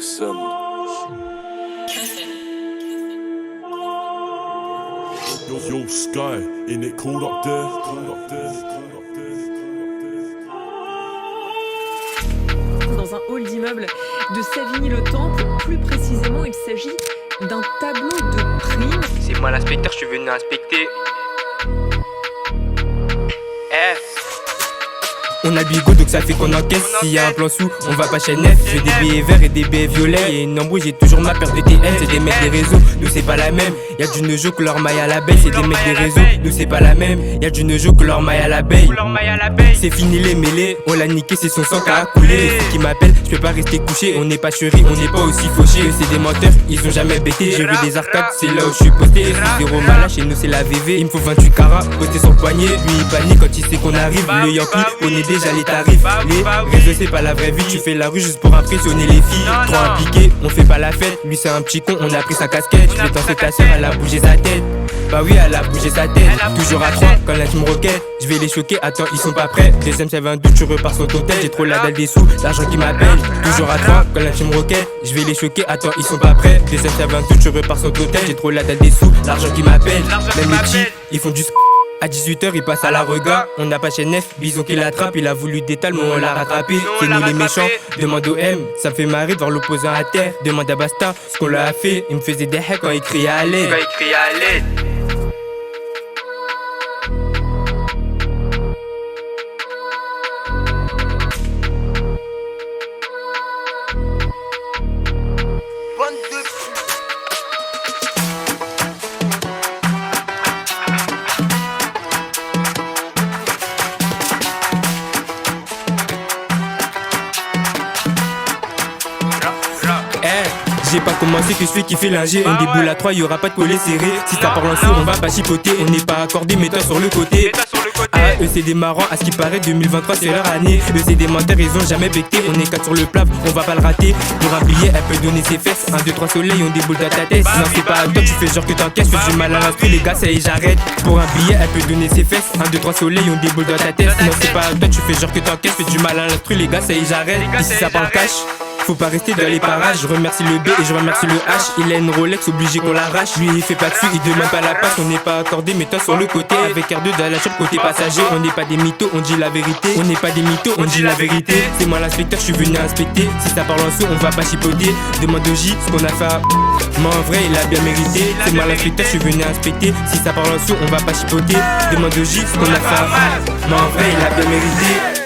GSM. Yo, Sky, ain't it cold up there? Cold up there, cold up there, cold up there. Dans un hall d'immeuble de Savigny-le-Temple, plus précisément, il s'agit d'un tableau de primes. C'est moi l'inspecteur, je suis venu inspecter. On a le bigot donc ça fait qu'on encaisse. S'il y a un plan sous, on va pas chez Neuf. Je veux des billets verts et des billets violets. Et une embrouille, j'ai toujours ma paire de TN. C'est des mecs des réseaux, nous c'est pas la même. Y'a du Nejo que leur maille à l'abeille. C'est des mecs des réseaux, nous c'est pas la même. Y'a du Nejo que leur maille à l'abeille. C'est fini les mêlés, on l'a niqué, c'est son sang qui a coulé. Les filles qui m'appellent, je peux pas rester couché. On n'est pas chéri, on n'est pas aussi fauché. C'est des menteurs, ils ont jamais bêté. J'ai vu des arcades, c'est là où je suis posté. C'est zéro malin, chez nous c'est la VV. Il me faut 28 carats, posté sur le poignet. Lui il panique quand il sait qu'on arrive. Le Yankee, on est déjà les tarifs. Les réseaux c'est pas la vraie vie. Tu fais la rue juste pour impressionner les filles. Trop impliqué, on fait pas la fête. Lui c'est un petit con, on a pris sa casquette. Je vais danser ta soeur, elle a bougé sa tête. Bah oui, elle a bougé sa tête. Toujours à 3 quand la team roquette. Je vais les choquer, attends, ils sont pas prêts. Deuxième, ça va un doute, tu repars sur ton tête. J'ai trop la dalle des sous, l'argent qui m'appelle. Toujours à 3 quand la team roquette. Je vais les choquer, attends, ils sont pas prêts. Deuxième, ça va un doute, tu repars sur ton tête. J'ai trop la dalle des sous, l'argent qui m'appelle. Même les petits, ils font du à 18h, il passe à la rega. On n'a pas chez Neuf, bison qui l'attrape. Il a voulu détaler, mais on l'a rattrapé. C'est nous les méchants, demande au M. Ça me fait marrer de voir l'opposant à terre. Demande à Basta ce qu'on leur a fait. Il me faisait des hacks quand il criait à l'aide. J'ai pas commencé que je fais kiffer l'ingé. On déboule à 3, y'aura pas de collet serré. Si ça parle en sourd, on va pas chipoter. On n'est pas accordé, mets-toi sur le côté. Ah, eux c'est des marrants, à ce qui paraît 2023 c'est leur année. Eux c'est des menteurs, ils ont jamais becté. On est 4 sur le plat, on va pas le rater. Pour un billet, elle peut donner ses fesses. 1, 2, 3 soleils, on déboule dans ta tête. Non c'est pas à toi, tu fais genre que t'encaisses. Fais du mal à l'instru, les gars, ça y est, j'arrête. Pour un billet, elle peut donner ses fesses. 1, 2, 3 soleils, on déboule dans ta tête. Non c'est pas à toi, tu fais genre que t'encaisses. Fais du mal à l'instru, les gars, ça y est, j'arrête. Ici ça parle cash. Faut pas rester dans les parages, je remercie le B et je remercie le H. Il a une Rolex, obligé qu'on l'arrache. Lui il fait pas dessus, il demande pas la passe. On n'est pas accordé, mais toi sur le côté. Avec R2 dans la chambre côté passager. On n'est pas des mythos, on dit la vérité. On n'est pas des mythos, on dit la vérité. C'est moi l'inspecteur, je suis venu inspecter. Si ça parle en sous, on va pas chipoter. Demande au J ce qu'on a fait à... Mais en vrai il a bien mérité. C'est moi l'inspecteur, je suis venu inspecter. Si ça parle en sous, on va pas chipoter. Demande au J ce qu'on a fait à... Mais en vrai il a bien mérité.